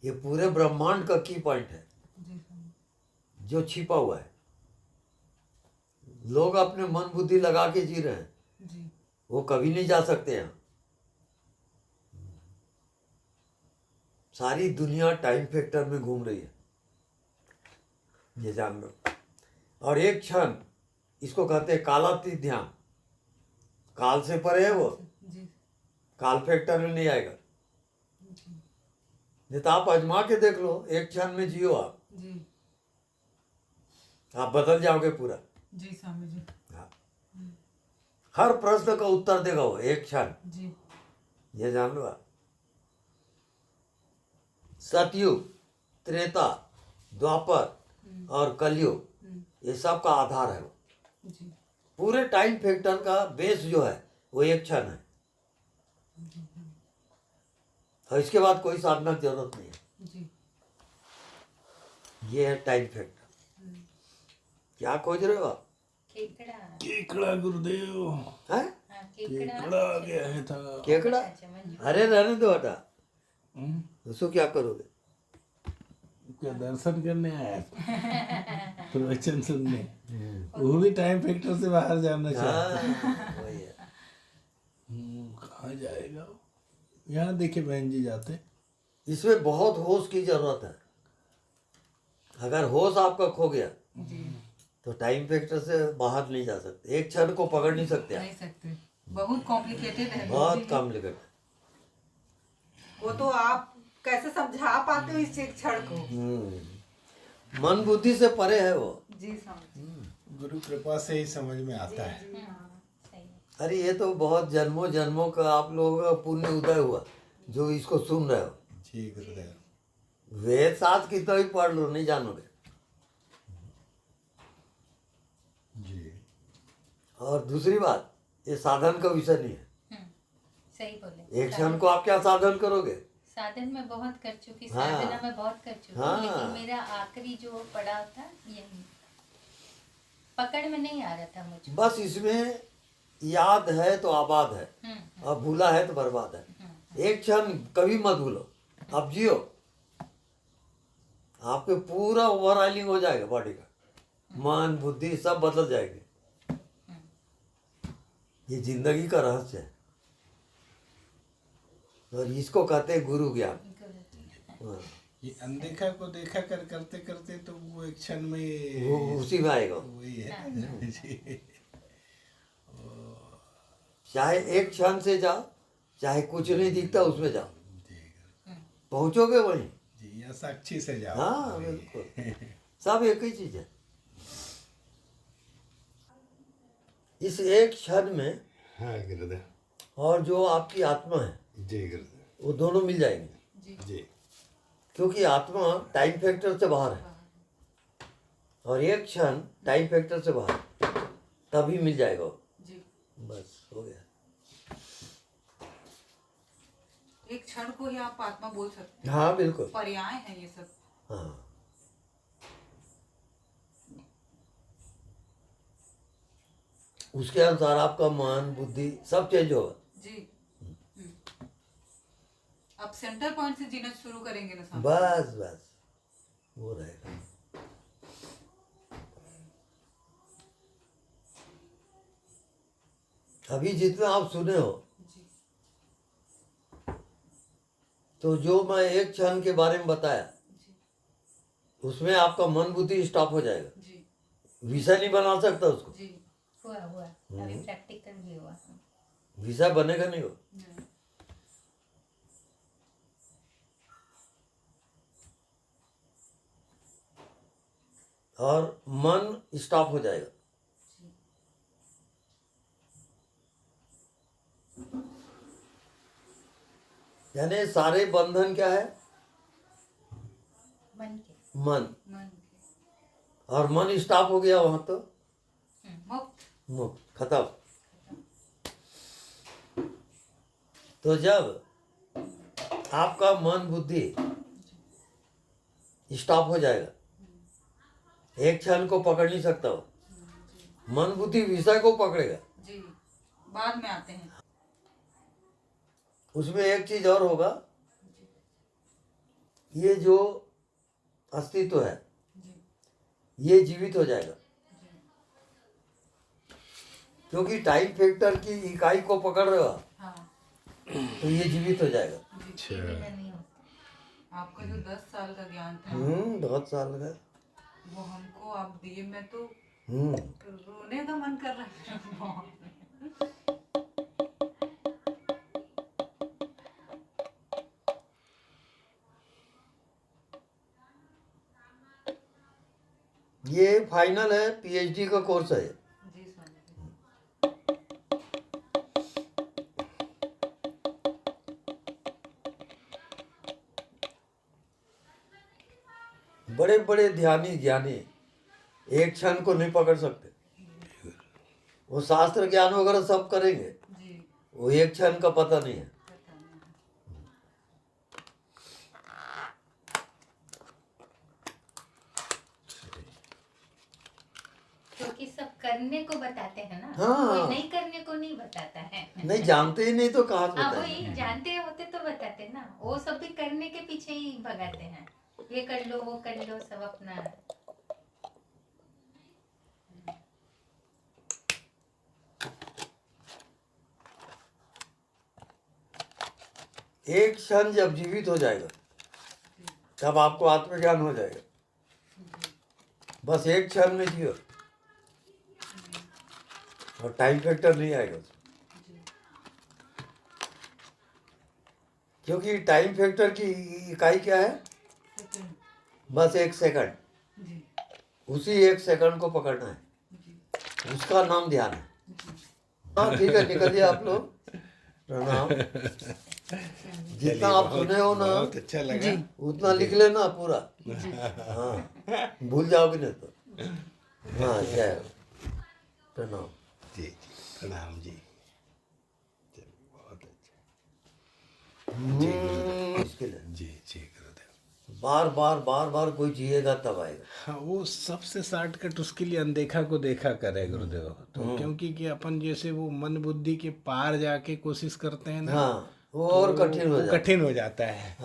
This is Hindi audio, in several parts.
ये पूरे ब्रह्मांड का की पॉइंट है जो छिपा हुआ है। लोग अपने मन बुद्धि लगा के जी रहे हैं, वो कभी नहीं जा सकते हैं। सारी दुनिया टाइम फैक्टर में घूम रही है, ये जान लो। और एक क्षण, इसको कहते हैं कालातीत ध्यान। काल से परे है वो, काल फैक्टर में नहीं आएगा। नहीं तो आप आजमा के देख लो, एक क्षण में जियो आप आप बदल जाओगे पूरा। जी स्वामी जी। हाँ, हर प्रश्न का उत्तर देगा वो एक क्षण, ये जान लो आप। सतयुग, त्रेता, द्वापर और कलयुग, ये सब का आधार है वो। पूरे टाइम फैक्टर का बेस जो है वो एक क्षण है, और इसके बाद कोई साधना की जरूरत नहीं है। ये है टाइम फैक्टर। क्या खोज रहे हो आप? केकड़ा गुरुदेव, हैं? केकड़ा आ गया है था। केकड़ा? अरे रहने दो हटा, उसको क्या करोगे? क्या दर्शन करने आया प्रवचन सुनने? वो भी टाइम फैक्टर से बाहर जाना चाहता है। हाँ, वही है। कहाँ जाएगा वो? यहाँ देखे बहन जी जाते। इसमें बहुत होश की जरूरत है। अगर होश आपका खो गया तो टाइम फैक्टर से बाहर नहीं जा सकते, एक क्षण को पकड़ नहीं सकते आप। नहीं सकते, बहुत कॉम्प्लिकेटेड है। बहुत कॉम्प्लिकेटेड। वो तो आप कैसे समझा पाते हो इस क्षण को? मन बुद्धि से परे है वो। जी समझ। गुरु कृपा से ही समझ में आता है। अरे ये तो बहुत जन्मों जन्मों का आप लोगों का पुण्य उदय हुआ जो इसको सुन रहे हो। जी गुरुदेव। वेद साथ की तो ही पढ़ लो, नहीं जानोगे। जी। और दूसरी बात, ये साधन का विषय नहीं है। सही बोले। एक क्षण को आप क्या साधन करोगे? साधन में बहुत कर चुकी, हाँ। साधना में बहुत कर चुकी, हाँ। लेकिन मेरा आखिरी जो पड़ाव था यही, पकड़ में नहीं आ रहा था मुझे। बस इसमें याद है तो आबाद है, और भूला है तो बर्बाद है। एक क्षण कभी मत भूलो, अब जियो। आपके पूरा ओवरऑलिंग हो जाएगा बॉडी का, मन बुद्धि सब बदल जाएंगे। ये जिंदगी का रहस्य है, और इसको कहते हैं गुरु ज्ञान। हाँ, ये अनदेखा को देखा कर करते करते तो वो एक क्षण में वो उसी में आएगा। वही है। जी। चाहे एक क्षण से जाओ, चाहे कुछ नहीं दिखता उसमें जाओ, जी पहुंचोगे वहीं। जी, या साक्षी से जाओ। हाँ बिल्कुल, सब एक ही चीज है। इस एक क्षण में हाँ गुरुदेव। और जो आपकी आत्मा है, जी गुरुदेव। वो दोनों मिल जाएंगे। जी। क्योंकि आत्मा टाइम फैक्टर से बाहर है, और एक क्षण टाइम फैक्टर से बाहर, तभी मिल जाएगा वो। बस हो गया। एक क्षण को ही आप आत्मा बोल सकते हैं। हाँ बिल्कुल। पर्याय है ये सब। हाँ, उसके अनुसार आपका मन बुद्धि सब चेंज होगा। जी। अब सेंटर पॉइंट से जीना शुरू करेंगे ना स्वामी? बस बस वो रहेगा। अभी जितना आप सुने हो, तो जो मैं एक क्षण के बारे में बताया, उसमें आपका मन बुद्धि स्टॉप हो जाएगा। जी। विषय नहीं बना सकता उसको। जी। हुआ अभी प्रैक्टिकल भी हुआ। विषय बनेगा नहीं वो। और मन स्टॉप हो जाएगा। यानी सारे बंधन क्या है? मन के। मन। मन और मन स्टॉप हो गया वहां तो मुक्त। मुक्त, खत्म। तो जब आपका मन बुद्धि स्टॉप हो जाएगा, एक क्षण को पकड़ नहीं सकता वो, मन बुद्धि विषय को पकड़ेगा। जी। बाद में आते हैं। उसमें एक चीज और होगा, ये जो अस्तित्व है जी ये जीवित हो जाएगा, क्योंकि टाइम फैक्टर की इकाई को पकड़ रहे हो आप, हाँ तो ये जीवित हो जाएगा। इसके बिना नहीं होता। आपका जो 10 साल का ज्ञान था बहुत साल का। वो हमको आप दिए, मैं तो हम्म रोने का मन कर रहा है। ये फाइनल है, पीएचडी का कोर्स है। जी स्वामी जी। बड़े बड़े ध्यानी ज्ञानी एक क्षण को नहीं पकड़ सकते। वो शास्त्र ज्ञान वगैरह सब करेंगे, जी वो एक क्षण का पता नहीं है। पता नहीं। क्योंकि सब करने को बताते हैं ना, हाँ। कोई नहीं करने को नहीं बताता है। नहीं जानते ही नहीं तो कहाँ से हाँ बताएंगे। वही जानते होते तो बताते ना, वो सब भी करने के पीछे ही भगाते हैं, ये कर लो वो कर लो सब अपना। एक क्षण जब जीवित हो जाएगा तब आपको आत्मज्ञान हो जाएगा। बस एक क्षण में जियो और टाइम फैक्टर नहीं आएगा उसमें। क्योंकि टाइम फैक्टर की इकाई क्या है? सेकंड। बस एक सेकंड। जी उसी एक सेकंड को पकड़ना है, जी उसका नाम ध्यान है। हाँ ठीक है, निकलिए आप लोग। प्रणाम। जितना आप सुने हो ना बहुत अच्छा लगा। उतना लिख लेना पूरा। हाँ भूल जाओगे नहीं तो। हाँ जय हो। प्रणाम। जी जी प्रणाम जी। चलिए, बहुत अच्छा। मुश्किल है। जी जी गुरुदेव। बार बार बार बार कोई जिएगा तब आएगा। हाँ वो सबसे शॉर्टकट उसके लिए अनदेखा को देखा करे गुरुदेव। तो क्योंकि कि अपन जैसे वो मन बुद्धि के पार जाके कोशिश करते हैं ना, हाँ वो और तो कठिन हो वो जाता कठिन हो जाता है।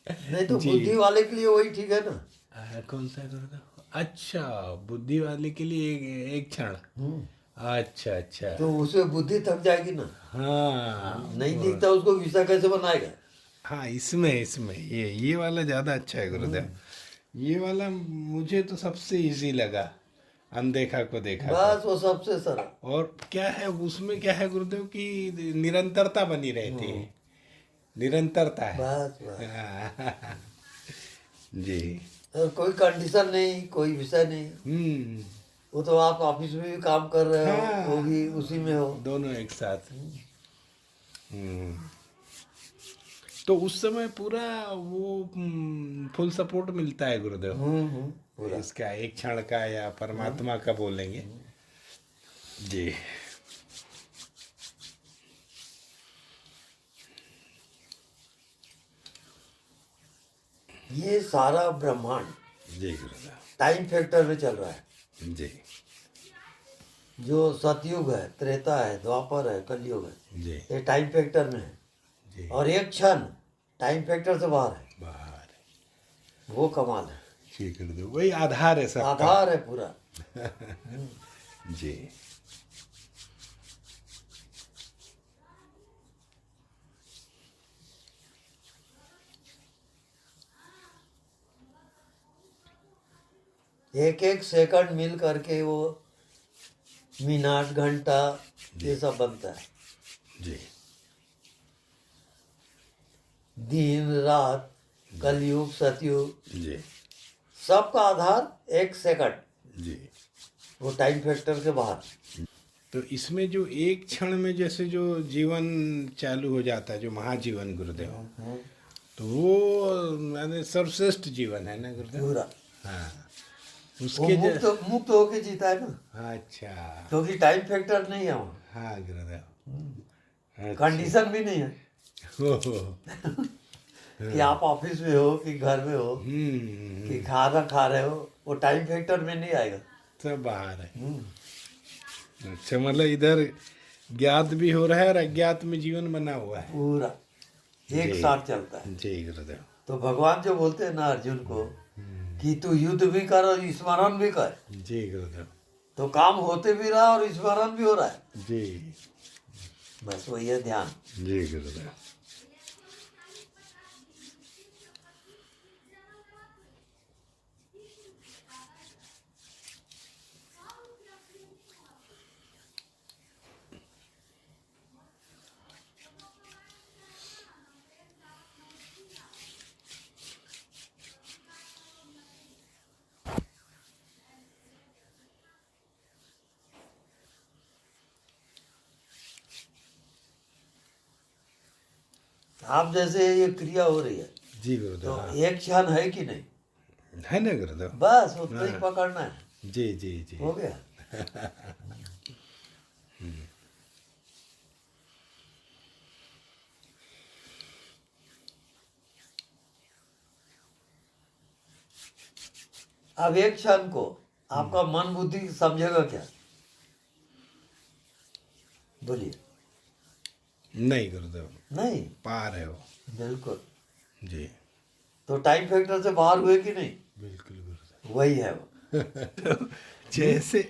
नहीं तो जी। बुद्धि वाले के लिए वही ठीक है ना। कौन सा गुरुदेव? अच्छा बुद्धि वाले के लिए एक क्षण। अच्छा अच्छा। तो उसे बुद्धि थक जाएगी ना, हाँ नहीं दिखता उसको वीसा कैसे बनाएगा। हाँ इसमें इसमें ये वाला ज़्यादा अच्छा है गुरुदेव। ये वाला मुझे तो सबसे इजी लगा, अनदेखा को देखा बस वो सबसे सरल। और क्या है उसमें, क्या है गुरुदेव की निरंतरता बनी रहती है, निरंतरता है। बस बस जी। और कोई कंडीशन नहीं, कोई विषय नहीं। वो तो आप ऑफिस में भी काम कर रहे हो, हाँ। वो भी उसी में हो। दोनों एक साथ। तो उस समय पूरा वो फुल सपोर्ट मिलता है गुरुदेव। पूरा। इसका एक क्षण का या परमात्मा का बोलेंगे। जी ये सारा ब्रह्मांड जी गुरुदेव। टाइम फैक्टर में चल रहा है। जी जो सतयुग है, त्रेता है, द्वापर है, कलयुग है, जी ये टाइम फैक्टर में है। जी। और एक क्षण टाइम फैक्टर से बाहर है। बाहर वो कमाल है, जी गुरुदेव, वही आधार है सबका। आधार है पूरा। जी एक एक सेकंड मिल करके वो मिनट घंटा ये सब बनता है। जी दिन रात कलयुग सतयुग जी सबका आधार एक सेकंड, जी। वो टाइम फैक्टर के बाहर। तो इसमें जो एक क्षण में जैसे जो जीवन चालू हो जाता है, जो महाजीवन गुरुदेव, तो वो मैंने सर्वश्रेष्ठ जीवन है ना गुरुदेव। पूरा हाँ वो उसके मुक्त होके जीता है ना, अच्छा क्योंकि टाइम फैक्टर नहीं है वहाँ, हाँ गुरुदेव। कंडीशन भी नहीं है हो कि आप ऑफिस में हो कि घर में हो कि खाना खा रहे हो, वो टाइम फैक्टर में नहीं आएगा। सब बाहर है। अच्छा मतलब इधर ज्ञात भी हो रहा है और अज्ञात में जीवन बना हुआ है। पूरा एक जी। साथ चलता है। जी गुरुदेव। तो भगवान जो बोलते हैं ना अर्जुन को कि तू युद्ध भी कर और स्मरण भी कर, जी गुरुदेव। तो काम होते भी रहा और स्मरण भी हो रहा है। जी बस वही है ध्यान। जी गुरुदेव। आप जैसे ये क्रिया हो रही है जी तो गुरुदेव। हाँ। एक क्षण है कि नहीं, है ना गुरुदेव। बस उतना ही पकड़ना है, जी जी जी। हो गया। अब एक क्षण को आपका मन बुद्धि समझेगा क्या? बोलिए। नहीं गुरुदेव, नहीं, पार है वो। बिल्कुल। जी तो टाइम फैक्टर से बाहर हुए कि नहीं? बिल्कुल गुरुदेव। वही है वो। जैसे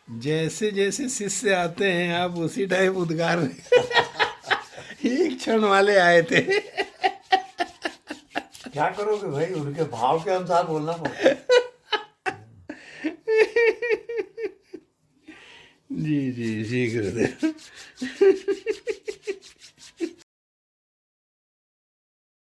जैसे जैसे शिष्य आते हैं आप उसी टाइप उद्गार में एक क्षण वाले आए थे। क्या करोगे भाई, उनके भाव के अनुसार बोलना पड़ता है। जी जी जी गुरुदेव।